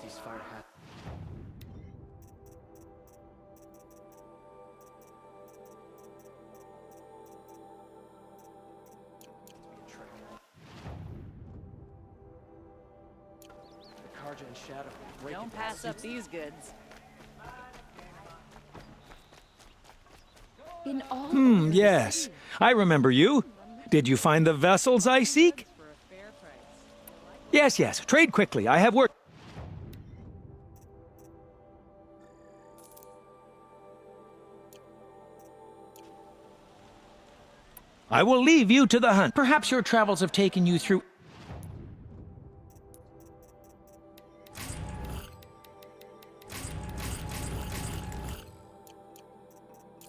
ceasefire has. The Karja and Shadow. Don't pass up these goods. In all Yes. I remember you. Did you find the vessels I seek? Yes, yes. Trade quickly. I have work. I will leave you to the hunt. Perhaps your travels have taken you through...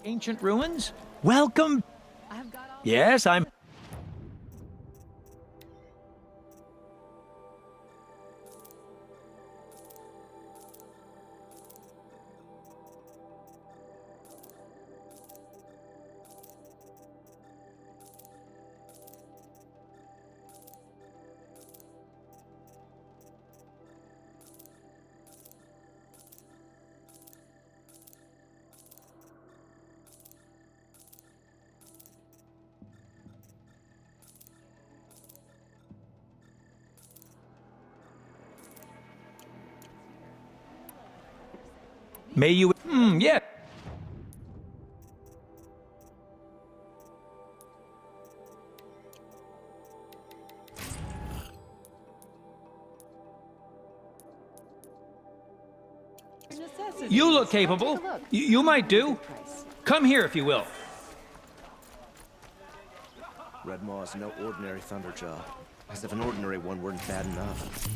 ancient ruins? Welcome. Yes, I'm... May you... yeah. You look capable. You might do. Come here if you will. Redmaw is no ordinary Thunderjaw. As if an ordinary one weren't bad enough.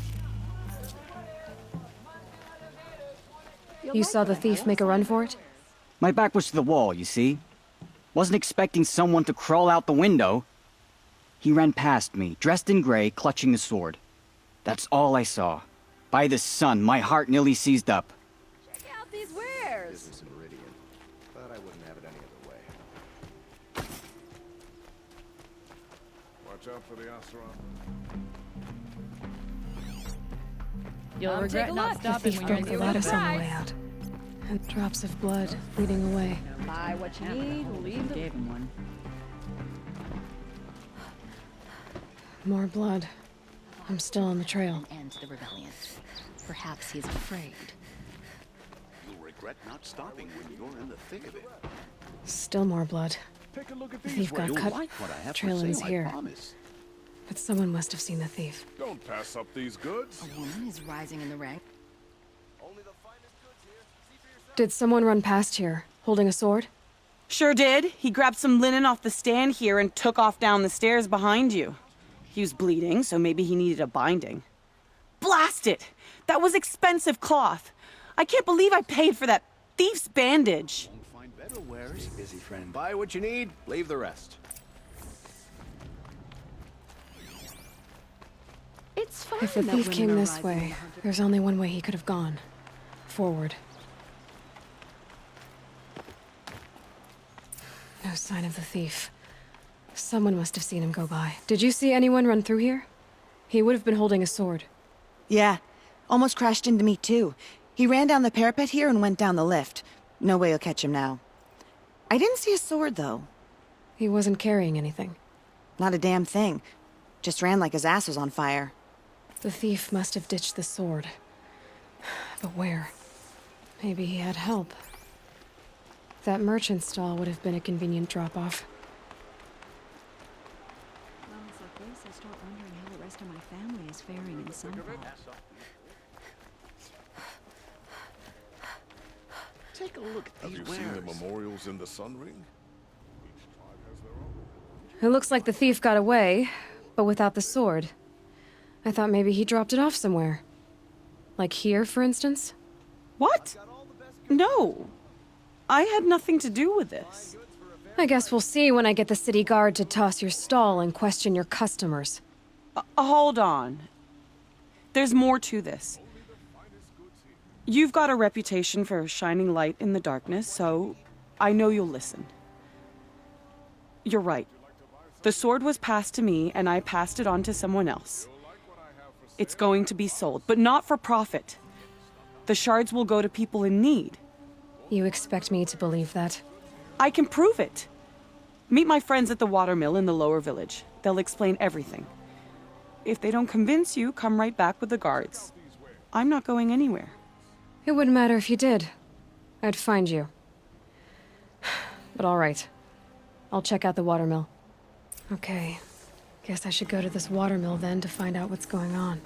You saw the thief make a run for it? My back was to the wall, you see. Wasn't expecting someone to crawl out the window. He ran past me, dressed in gray, clutching a sword. That's all I saw. By the sun, my heart nearly seized up. Check out these wares. Business in Meridian. But I wouldn't have it any other way. Watch out for the Oseram. You'll regret not The stopping thief when you're broke in the the lattice on the price. way out. And drops of blood bleeding away. Buy what you need, leave the... Gave him one. More blood. I'm still on the trail. End the rebellion. Perhaps he's afraid. You'll regret not stopping when you're in the thick of it. Still more blood. Take a look at The these thief got wares. cut. Like what I have Trail for ends sale, I here. promise. But someone must have seen the thief. Don't pass up these goods. A woman is rising in the rank. Did someone run past here, holding a sword? Sure did. He grabbed some linen off the stand here and took off down the stairs behind you. He was bleeding, so maybe he needed a binding. Blast it! That was expensive cloth. I can't believe I paid for that thief's bandage. Won't find better wares. Busy friend. Buy what you need, leave the rest. It's fine If the that thief women came are this rising way, in the hunt. there's only one way he could have gone. Forward. No sign of the thief. Someone must have seen him go by. Did you see anyone run through here? He would have been holding a sword. Yeah, almost crashed into me too. He ran down the parapet here and went down the lift. No way you'll catch him now. I didn't see a sword though. He wasn't carrying anything. Not a damn thing. Just ran like his ass was on fire. The thief must have ditched the sword. But where? Maybe he had help. That merchant stall would have been a convenient drop-off. Moments like this, I start wondering how the rest of my family is faring in Sunfall. Take a look at Have these you seen the wares. memorials in the Sun Ring? Each tribe has their own. It looks like the thief got away, but without the sword. I thought maybe he dropped it off somewhere. Like here, for instance? What? No. I had nothing to do with this. I guess we'll see when I get the city guard to toss your stall and question your customers. Hold on. There's more to this. You've got a reputation for shining light in the darkness, so I know you'll listen. You're right. The sword was passed to me, and I passed it on to someone else. It's going to be sold, but not for profit. The shards will go to people in need. You expect me to believe that? I can prove it. Meet my friends at the watermill in the lower village. They'll explain everything. If they don't convince you, come right back with the guards. I'm not going anywhere. It wouldn't matter if you did. I'd find you. But all right. I'll check out the watermill. Okay. Guess I should go to this watermill then to find out what's going on.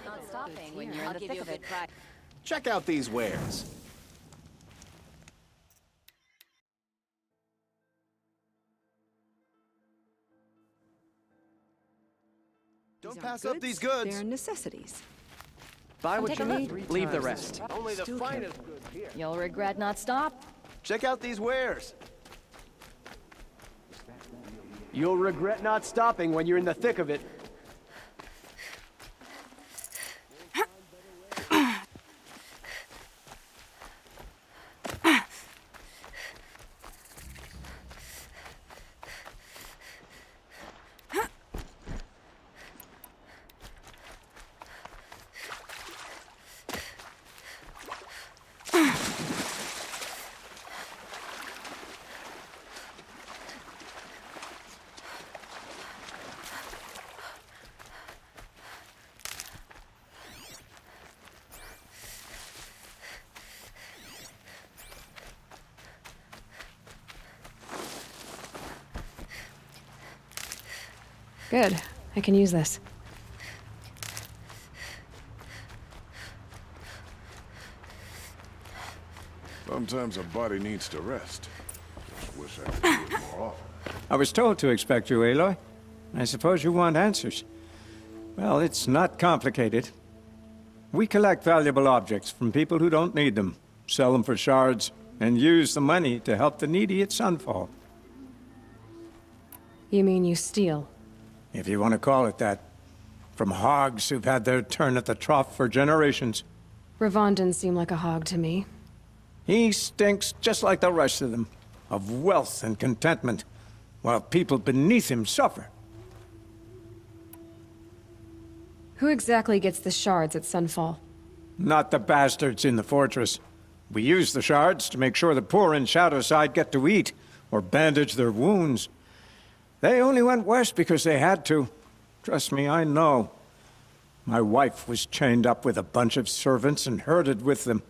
Not stopping when you're in the thick of it. Check out these wares. Don't pass up these goods. They're necessities. Buy what take you a need, look. leave the rest. Only the finest goods here. You'll regret not stop. Check out these wares. You'll regret not stopping when you're in the thick of it. Good. I can use this. Sometimes a body needs to rest. Just wish I could do it more often. I was told to expect you, Aloy. I suppose you want answers. Well, it's not complicated. We collect valuable objects from people who don't need them, sell them for shards, and use the money to help the needy at Sunfall. You mean you steal? If you want to call it that. From hogs who've had their turn at the trough for generations. Ravon didn't seem like a hog to me. He stinks just like the rest of them, of wealth and contentment, while people beneath him suffer. Who exactly gets the shards at Sunfall? Not the bastards in the fortress. We use the shards to make sure the poor in Shadowside get to eat, or bandage their wounds. They only went west because they had to. Trust me, I know. My wife was chained up with a bunch of servants and herded with them.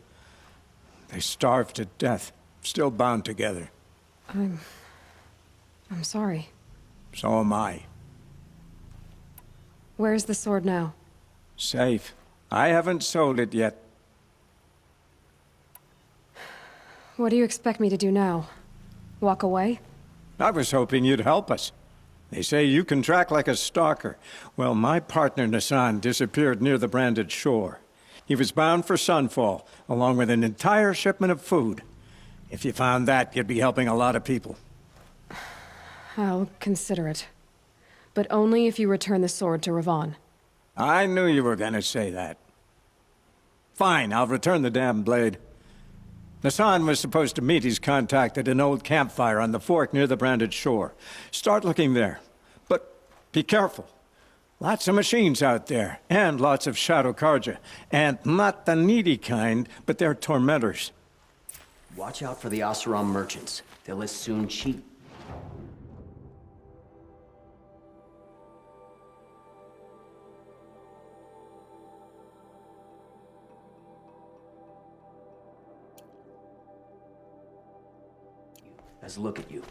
They starved to death, still bound together. I'm sorry. So am I. Where's the sword now? Safe. I haven't sold it yet. What do you expect me to do now? Walk away? I was hoping you'd help us. They say you can track like a stalker. Well, my partner Nassan disappeared near the branded shore. He was bound for Sunfall, along with an entire shipment of food. If you found that, you'd be helping a lot of people. I'll consider it. But only if you return the sword to Ravon. I knew you were gonna say that. Fine, I'll return the damn blade. Nassan was supposed to meet his contact at an old campfire on the fork near the branded shore. Start looking there. But be careful. Lots of machines out there, and lots of Shadow Karja. And not the needy kind, but they're tormentors. Watch out for the Oseram merchants. They'll as soon cheat. Let's look at you.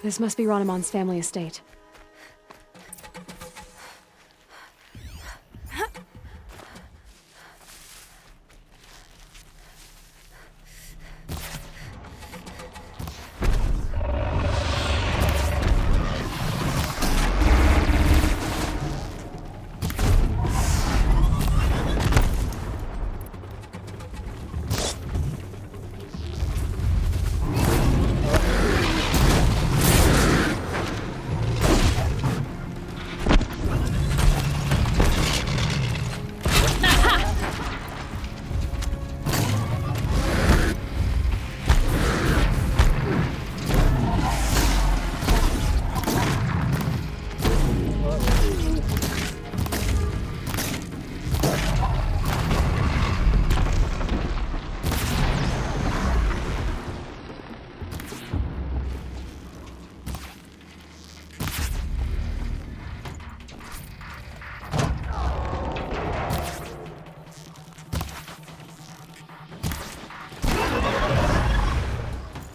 This must be Ranamon's family estate.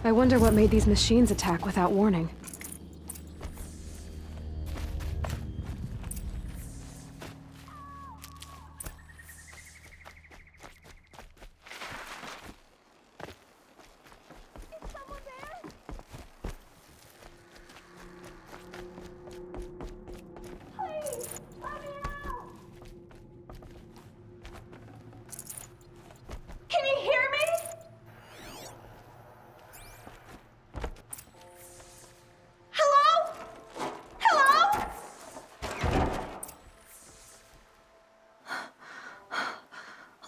I wonder what made these machines attack without warning. Can you hear me? Hello? Hello?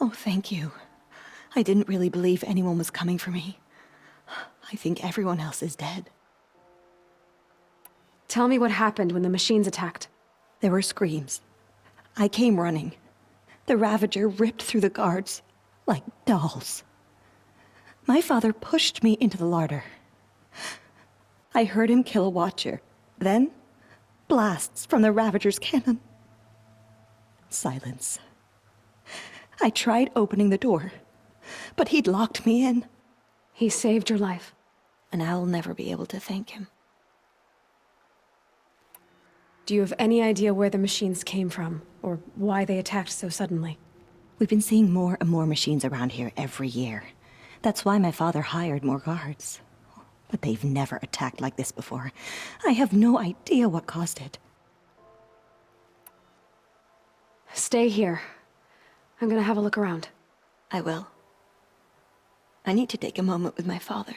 Oh, thank you. I didn't really believe anyone was coming for me. I think everyone else is dead. Tell me what happened when the machines attacked. There were screams. I came running. The Ravager ripped through the guards like dolls. My father pushed me into the larder. I heard him kill a watcher. Then, blasts from the Ravager's cannon. Silence. I tried opening the door, but he'd locked me in. He saved your life. And I'll never be able to thank him. Do you have any idea where the machines came from, or why they attacked so suddenly? We've been seeing more and more machines around here every year. That's why my father hired more guards. But they've never attacked like this before. I have no idea what caused it. Stay here. I'm gonna have a look around. I will. I need to take a moment with my father.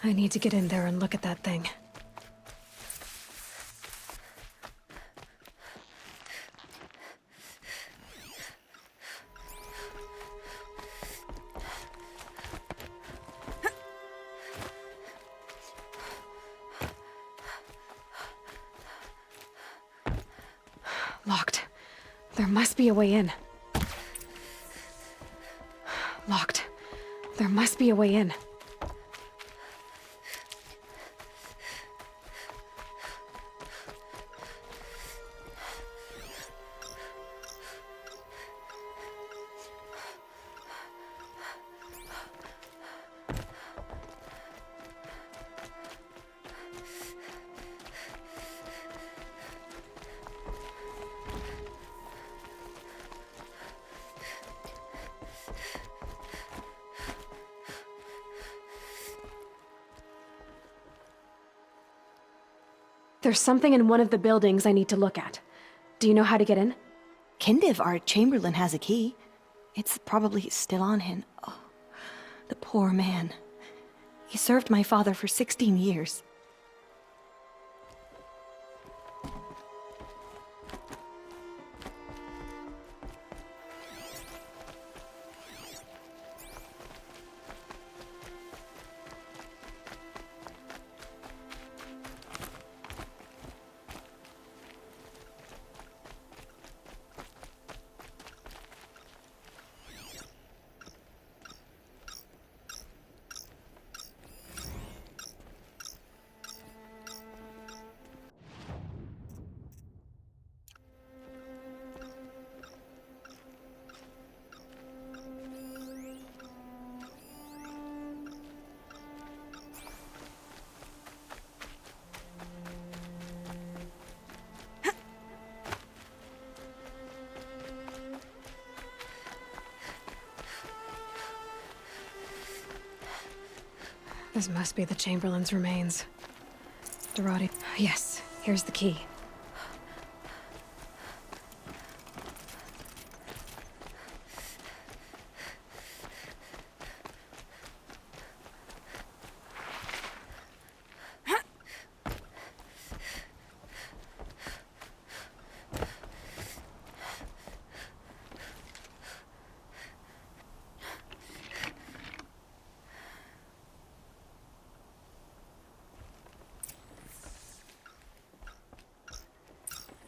I need to get in there and look at that thing. Locked. There must be a way in. Locked. There must be a way in. There's something in one of the buildings I need to look at. Do you know how to get in? Kindiv, our chamberlain, has a key. It's probably still on him. Oh, the poor man. He served my father for 16 years. This must be the Chamberlain's remains. Dorati. Yes, here's the key.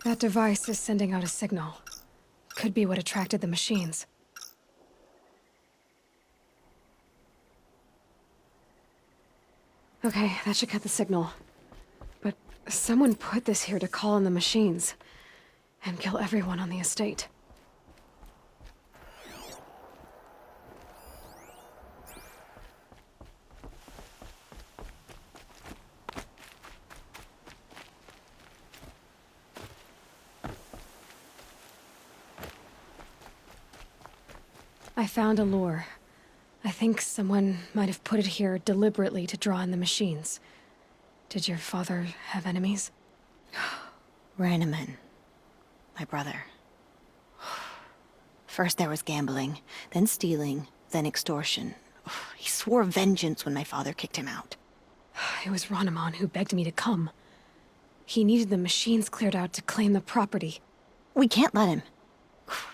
That device is sending out a signal. Could be what attracted the machines. Okay, that should cut the signal. But someone put this here to call in the machines and kill everyone on the estate. I found a lure. I think someone might have put it here deliberately to draw in the machines. Did your father have enemies? Rainaman. My brother. First there was gambling, then stealing, then extortion. He swore vengeance when my father kicked him out. It was Ranaman who begged me to come. He needed the machines cleared out to claim the property. We can't let him.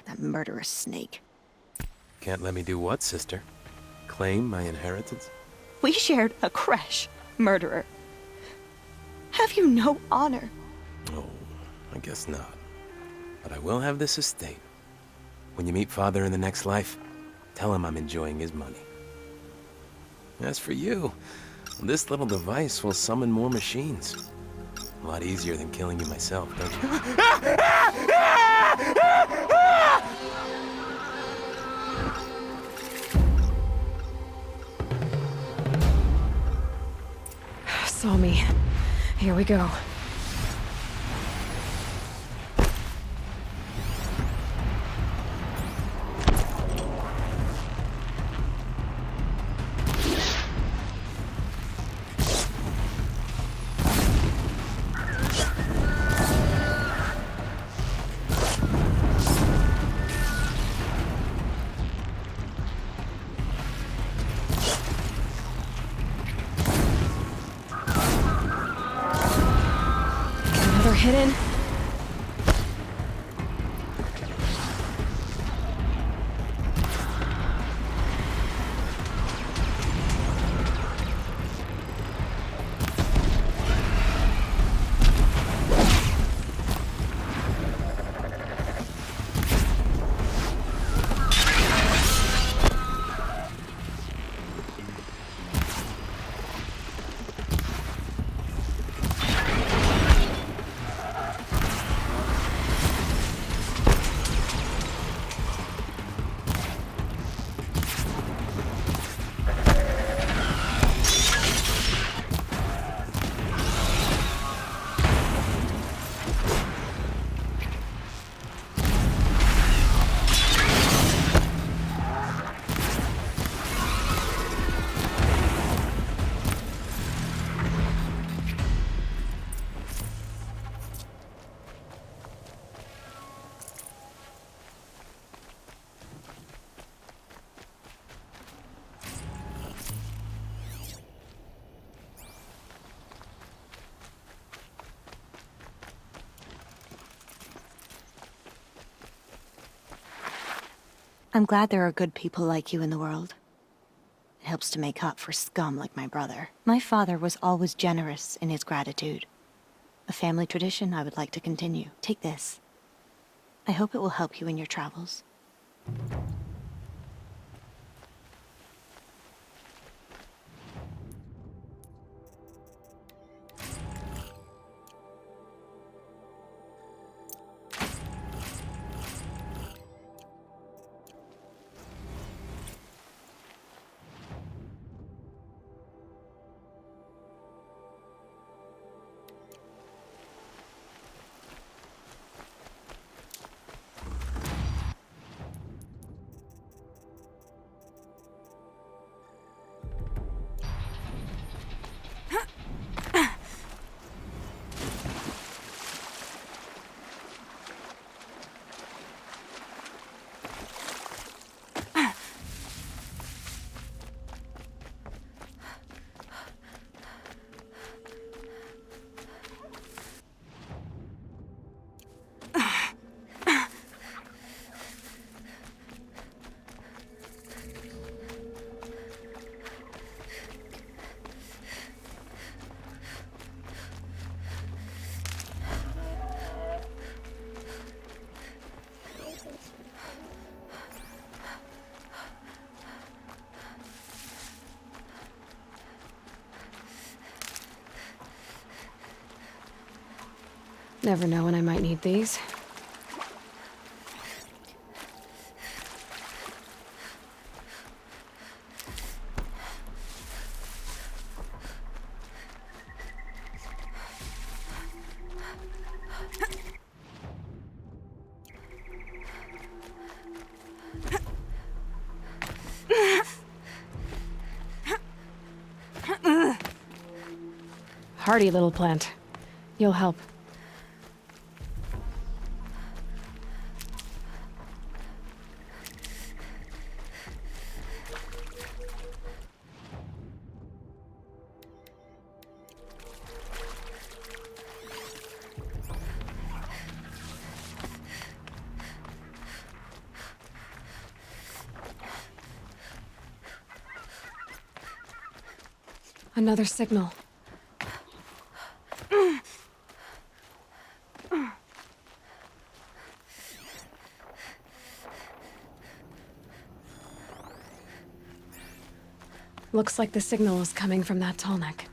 That murderous snake. Can't let me do what, sister? Claim my inheritance? We shared a creche, murderer. Have you no honor? Oh, I guess not. But I will have this estate. When you meet Father in the next life, tell him I'm enjoying his money. As for you, this little device will summon more machines. A lot easier than killing you myself, don't you? Saw me. Here we go. Hidden. I'm glad there are good people like you in the world. It helps to make up for scum like my brother. My father was always generous in his gratitude. A family tradition I would like to continue. Take this. I hope it will help you in your travels. Never know when I might need these. Hardy little plant. You'll help. Another signal. Looks like the signal is coming from that tall neck.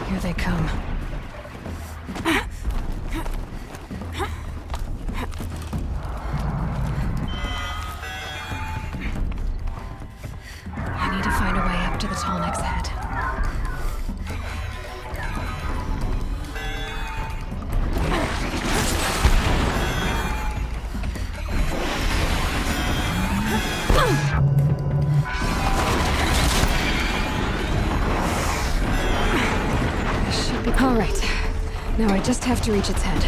Here they come. I need to find a way up to the tall neck's head. All right. Now I just have to reach its head.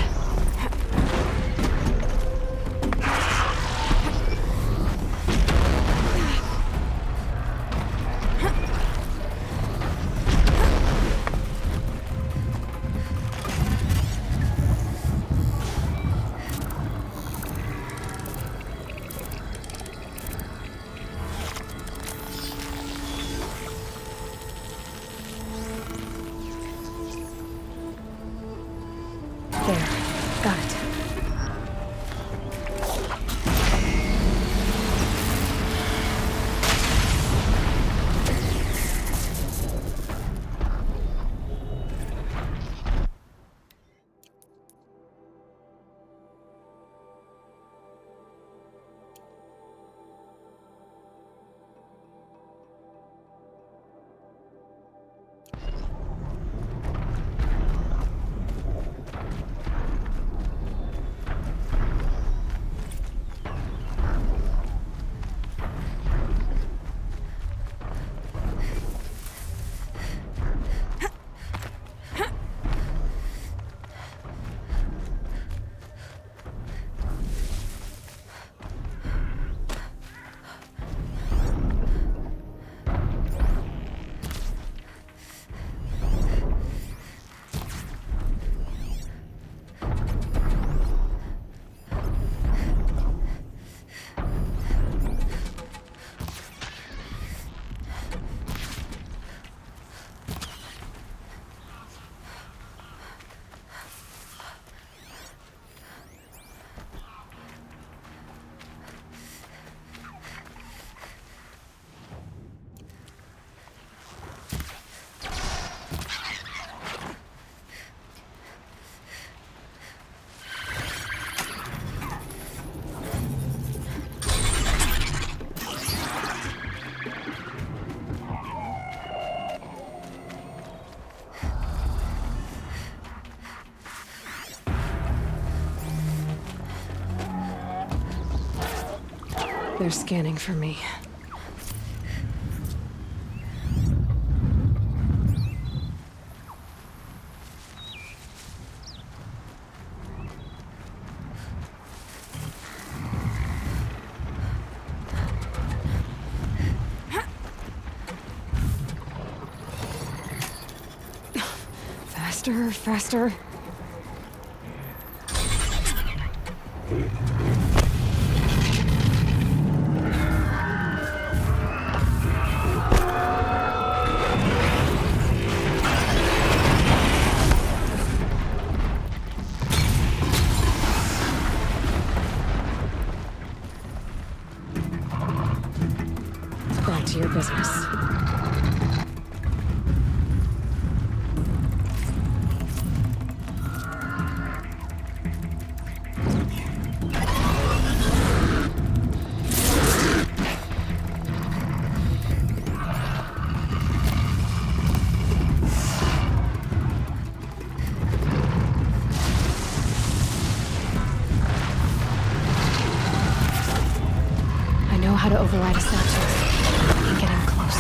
There. Got it. They're scanning for me. Faster, faster. back to your business. How to override a statue. I can get in close.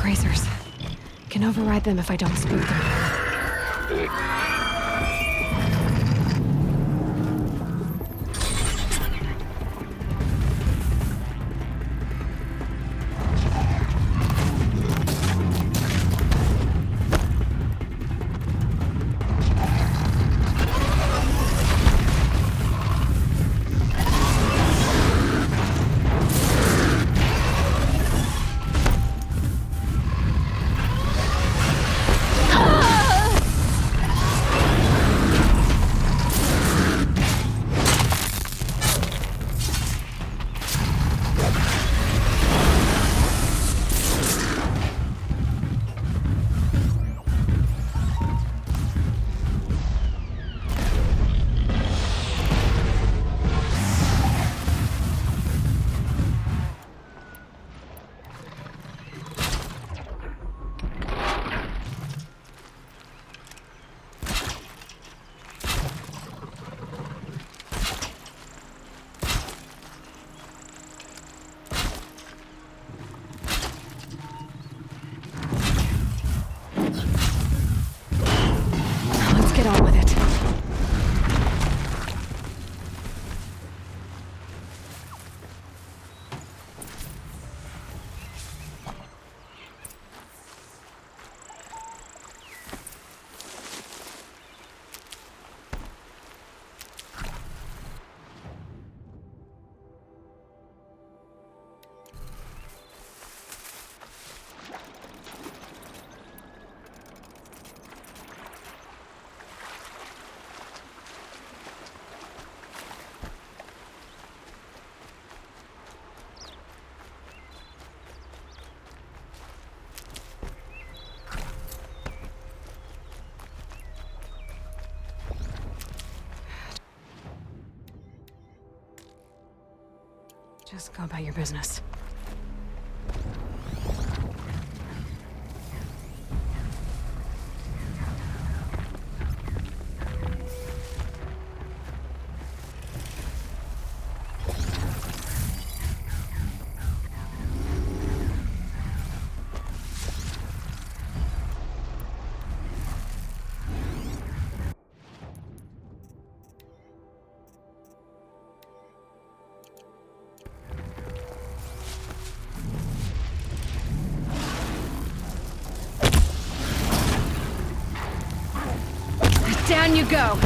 Grazers. Can override them if I don't spook them. Just go about your business. Down you go!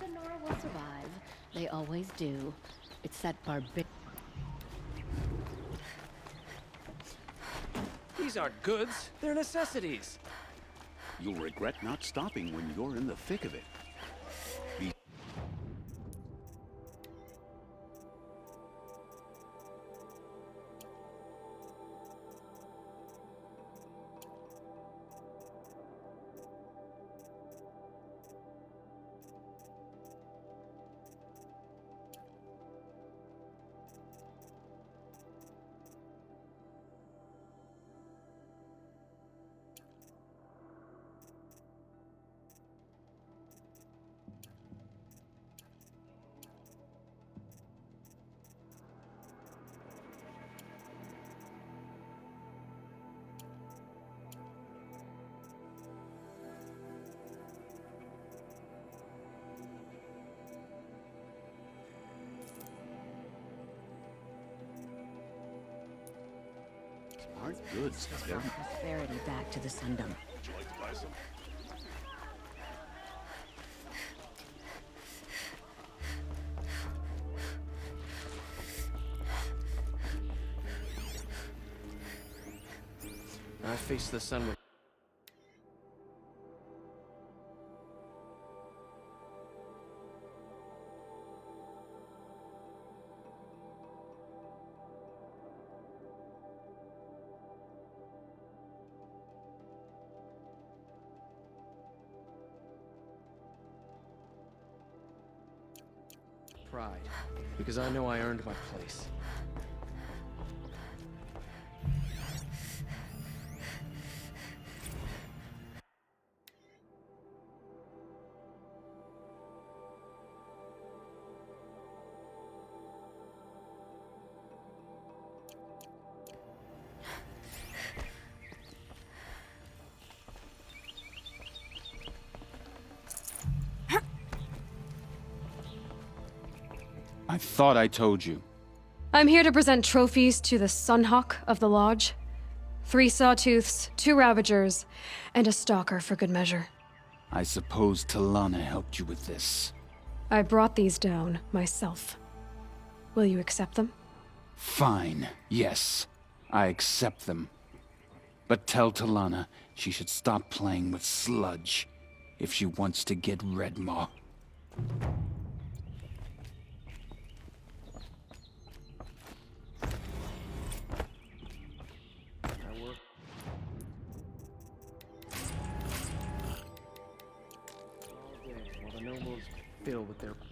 The Nora will survive. They always do. It's that barbaric. These aren't goods, they're necessities. You'll regret not stopping when you're in the thick of it. Be aren't goods. They're Prosperity back to the Sundom. Would you like to buy some? I face the sun with... pride, because I know I earned my place. I thought I told you. I'm here to present trophies to the Sunhawk of the Lodge. 3 Sawtooths, 2 Ravagers, and a Stalker for good measure. I suppose Talana helped you with this. I brought these down myself. Will you accept them? Fine, yes. I accept them. But tell Talana she should stop playing with sludge if she wants to get Redmaw.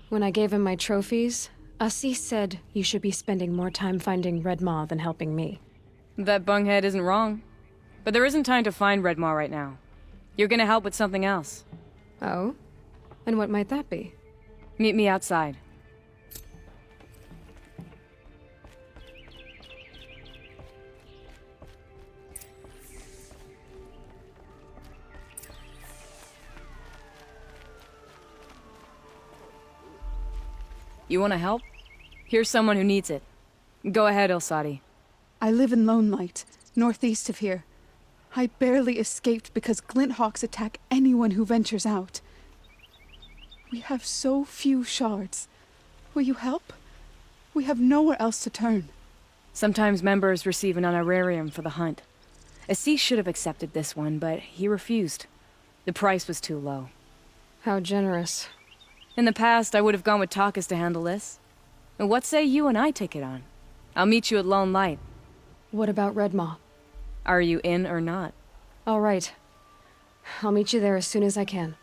When I gave him my trophies, Assis said you should be spending more time finding Redmaw than helping me. That bunghead isn't wrong. But there isn't time to find Redmaw right now. You're gonna help with something else. Oh? And what might that be? Meet me outside. You wanna help? Here's someone who needs it. Go ahead, Ilsadi. I live in Lone Light, northeast of here. I barely escaped because Glinthawks attack anyone who ventures out. We have so few shards. Will you help? We have nowhere else to turn. Sometimes members receive an honorarium for the hunt. Assis should have accepted this one, but he refused. The price was too low. How generous. In the past, I would have gone with Takas to handle this. And what say you and I take it on? I'll meet you at Lone Light. What about Redmaw? Are you in or not? All right. I'll meet you there as soon as I can.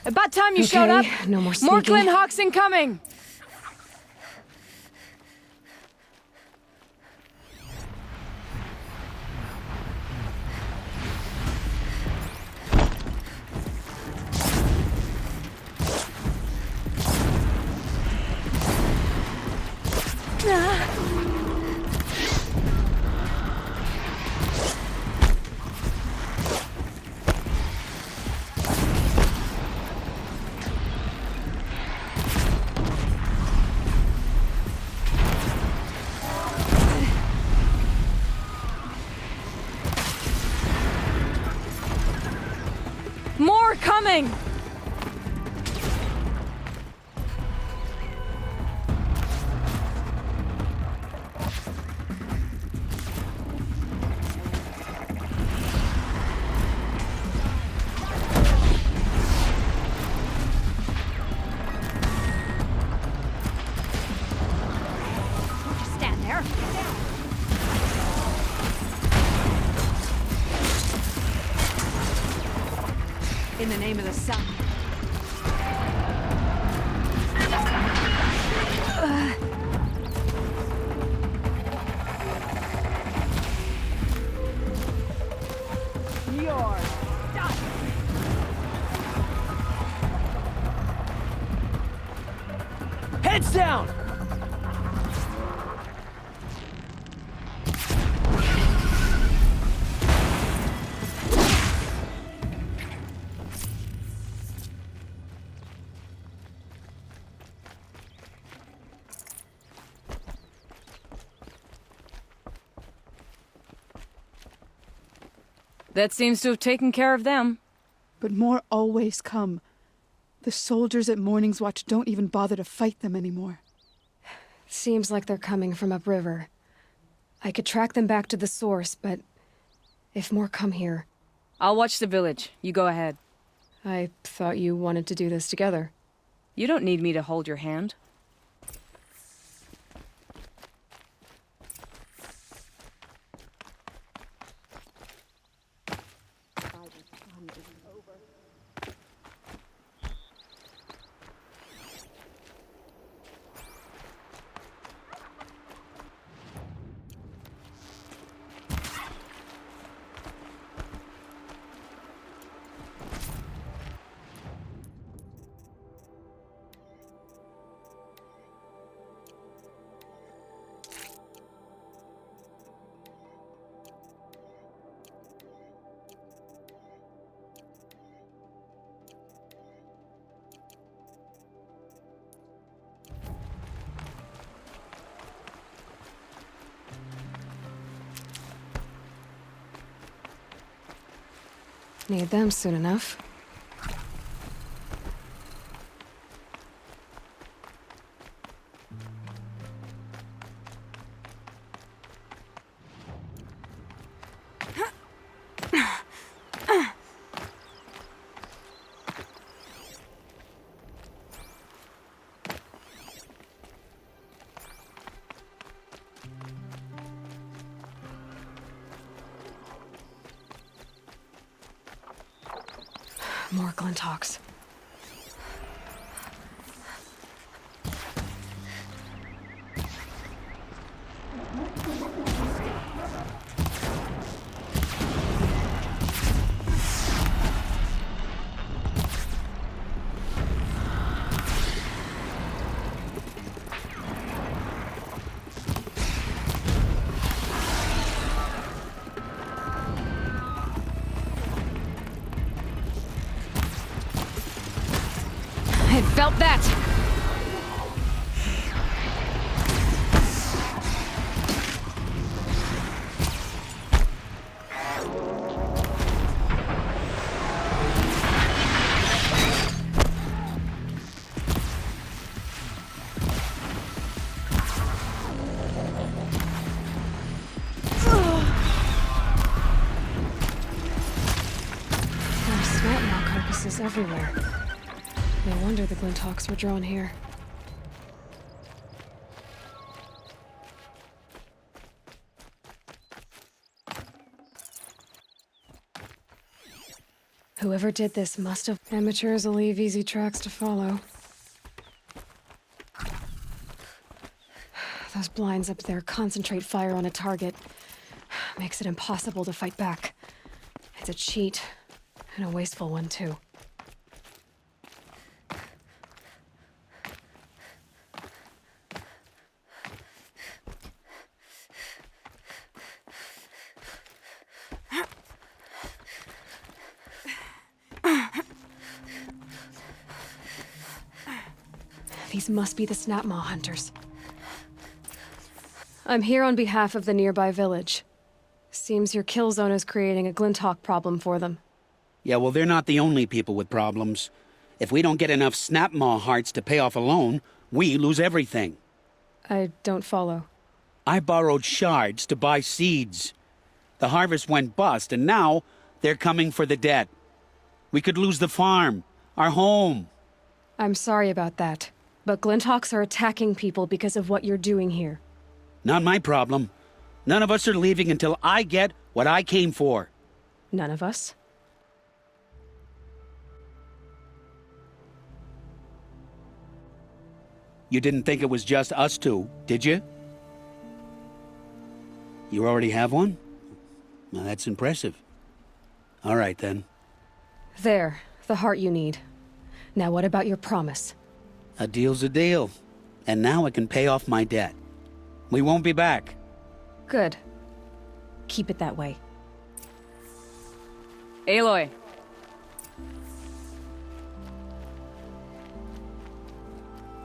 About time you showed up! No more More sneaking. Glinthawks incoming! More coming! Just stand there. In the name of the sun. You're done. Heads down! That seems to have taken care of them. But more always come. The soldiers at Morning's Watch don't even bother to fight them anymore. Seems like they're coming from upriver. I could track them back to the source, but if more come here... I'll watch the village. You go ahead. I thought you wanted to do this together. You don't need me to hold your hand. Need them soon enough. More Glinthawks. I felt that! There are snapmaw carcasses everywhere. No wonder the Glinthawks were drawn here. Whoever did this must have... Amateurs will leave easy tracks to follow. Those blinds up there concentrate fire on a target. Makes it impossible to fight back. It's a cheat, and a wasteful one, too. These must be the Snapmaw hunters. I'm here on behalf of the nearby village. Seems your kill zone is creating a Glinthawk problem for them. Yeah, well, they're not the only people with problems. If we don't get enough Snapmaw hearts to pay off a loan, we lose everything. I don't follow. I borrowed shards to buy seeds. The harvest went bust, and now they're coming for the debt. We could lose the farm, our home. I'm sorry about that, but Glinthawks are attacking people because of what you're doing here. Not my problem. None of us are leaving until I get what I came for. None of us? You didn't think it was just us two, did you? You already have one? Well, that's impressive. All right, then. There, the heart you need. Now what about your promise? A deal's a deal. And now I can pay off my debt. We won't be back. Good. Keep it that way. Aloy.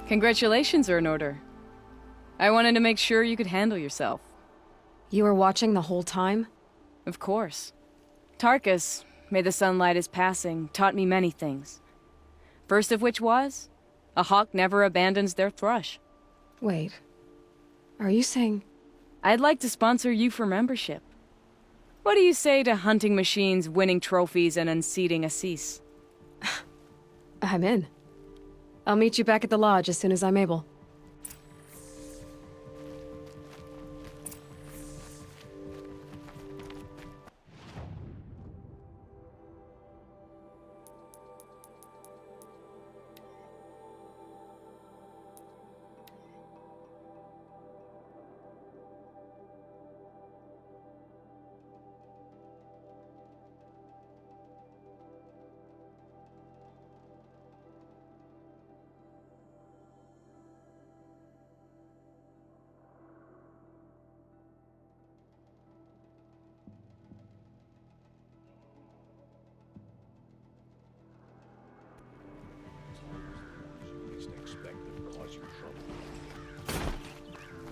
Congratulations are in order. I wanted to make sure you could handle yourself. You were watching the whole time? Of course. Tarkus, may the sunlight is passing, taught me many things. First of which was, a hawk never abandons their thrush. Wait. Are you saying... I'd like to sponsor you for membership. What do you say to hunting machines, winning trophies, and unseating Assis? I'm in. I'll meet you back at the lodge as soon as I'm able.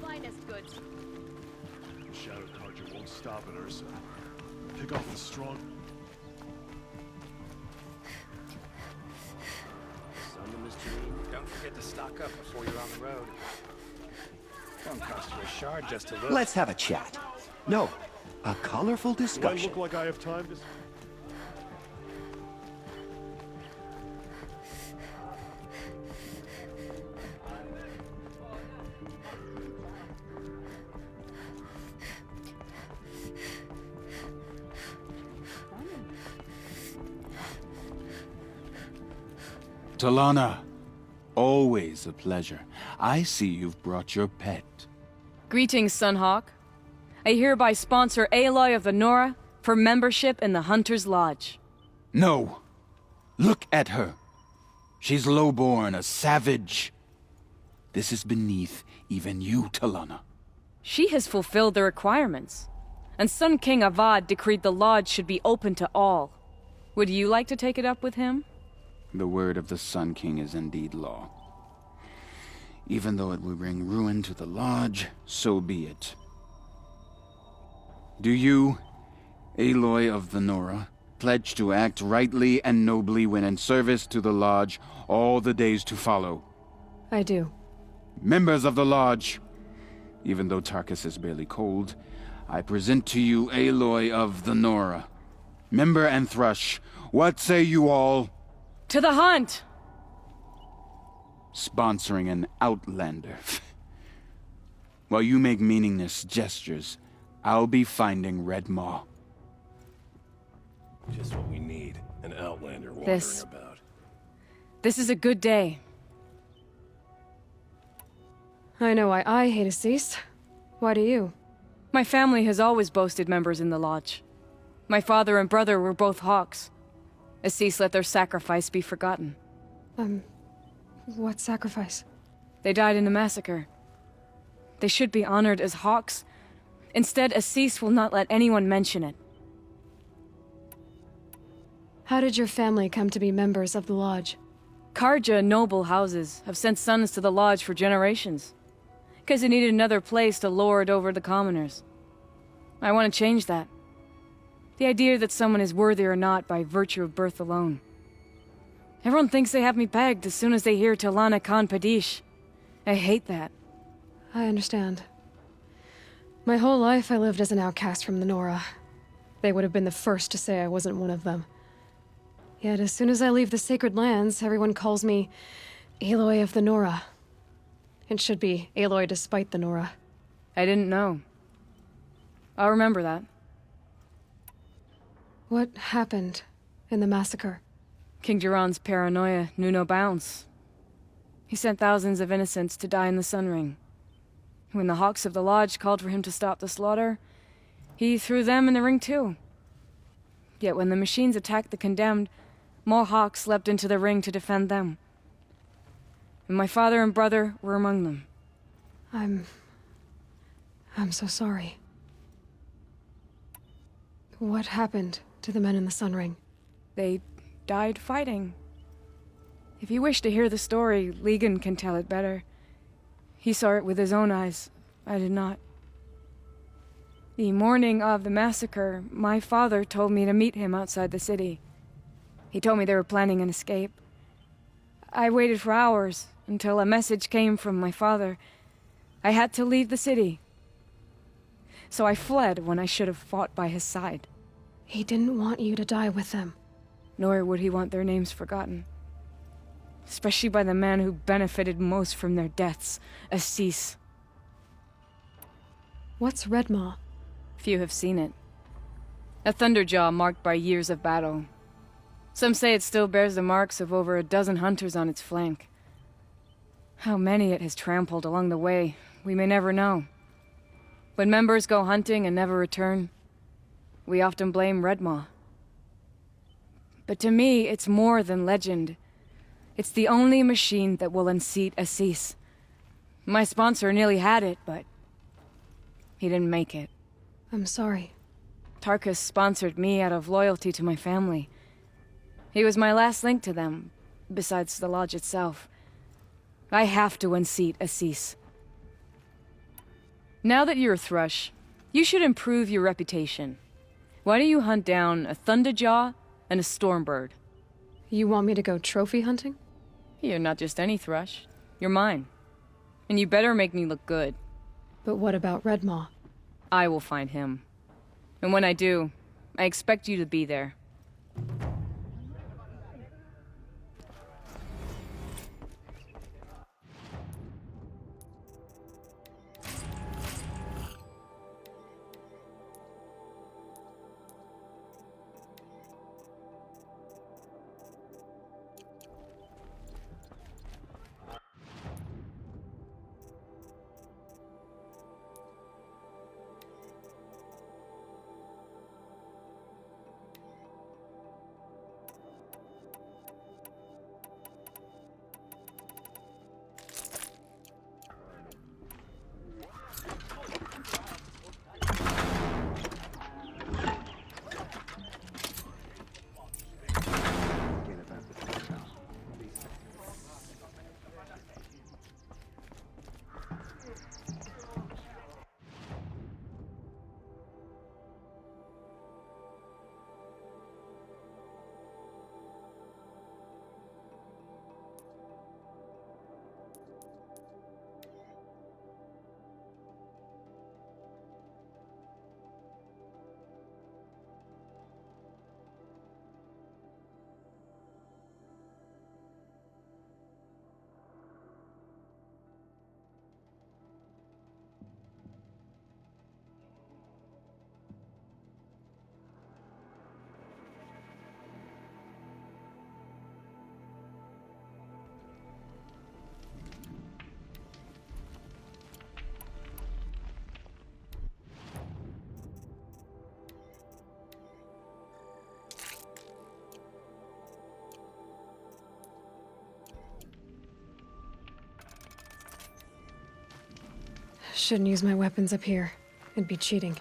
Finest goods. Shadow Carja won't stop at Ursa. Pick off the strong. Don't forget to stock up before you're on the road. Don't cost you a shard just to look. Let's have a chat. No, a colorful Do I discussion. look like I have time to... Talana, always a pleasure. I see you've brought your pet. Greetings, Sunhawk. I hereby sponsor Aloy of the Nora for membership in the Hunter's Lodge. No. Look at her. She's lowborn, a savage. This is beneath even you, Talana. She has fulfilled the requirements, and Sun King Avad decreed the lodge should be open to all. Would you like to take it up with him? The word of the Sun King is indeed law. Even though it will bring ruin to the lodge, so be it. Do you, Aloy of the Nora, pledge to act rightly and nobly when in service to the lodge all the days to follow? I do. Members of the lodge, even though Tarkus is barely cold, I present to you Aloy of the Nora. Member and Thrush, what say you all? To the hunt! Sponsoring an outlander. While you make meaningless gestures, I'll be finding Red Maw. Just what we need. An outlander wandering This about. is a good day. I know why I hate Assis. Why do you? My family has always boasted members in the lodge. My father and brother were both hawks. Assis let their sacrifice be forgotten. What sacrifice? They died in a massacre. They should be honored as hawks. Instead, Assis will not let anyone mention it. How did your family come to be members of the lodge? Carja noble houses have sent sons to the lodge for generations. Because they needed another place to lord over the commoners. I want to change that. The idea that someone is worthy or not by virtue of birth alone. Everyone thinks they have me pegged as soon as they hear Talana Khan Padish. I hate that. I understand. My whole life I lived as an outcast from the Nora. They would have been the first to say I wasn't one of them. Yet as soon as I leave the sacred lands, everyone calls me Aloy of the Nora. It should be Aloy despite the Nora. I didn't know. I'll remember that. What happened in the massacre? King Jiran's paranoia knew no bounds. He sent thousands of innocents to die in the Sun Ring. When the Hawks of the Lodge called for him to stop the slaughter, he threw them in the ring too. Yet when the machines attacked the condemned, more Hawks leapt into the ring to defend them. And my father and brother were among them. I'm so sorry. What happened to the men in the Sun Ring? They died fighting. If you wish to hear the story, Legan can tell it better. He saw it with his own eyes. I did not. The morning of the massacre, my father told me to meet him outside the city. He told me they were planning an escape. I waited for hours until a message came from my father. I had to leave the city. So I fled when I should have fought by his side. He didn't want you to die with them. Nor would he want their names forgotten. Especially by the man who benefited most from their deaths, Assis. What's Redmaw? Few have seen it. A Thunderjaw marked by years of battle. Some say it still bears the marks of over a dozen hunters on its flank. How many it has trampled along the way, we may never know. When members go hunting and never return, we often blame Redmaw. But to me, it's more than legend. It's the only machine that will unseat Assis. My sponsor nearly had it, but he didn't make it. I'm sorry. Tarkus sponsored me out of loyalty to my family. He was my last link to them, besides the lodge itself. I have to unseat Assis. Now that you're a Thrush, you should improve your reputation. Why don't you hunt down a Thunderjaw and a Stormbird? You want me to go trophy hunting? You're not just any Thrush. You're mine. And you better make me look good. But what about Redmaw? I will find him. And when I do, I expect you to be there. Shouldn't use my weapons up here. It'd be cheating.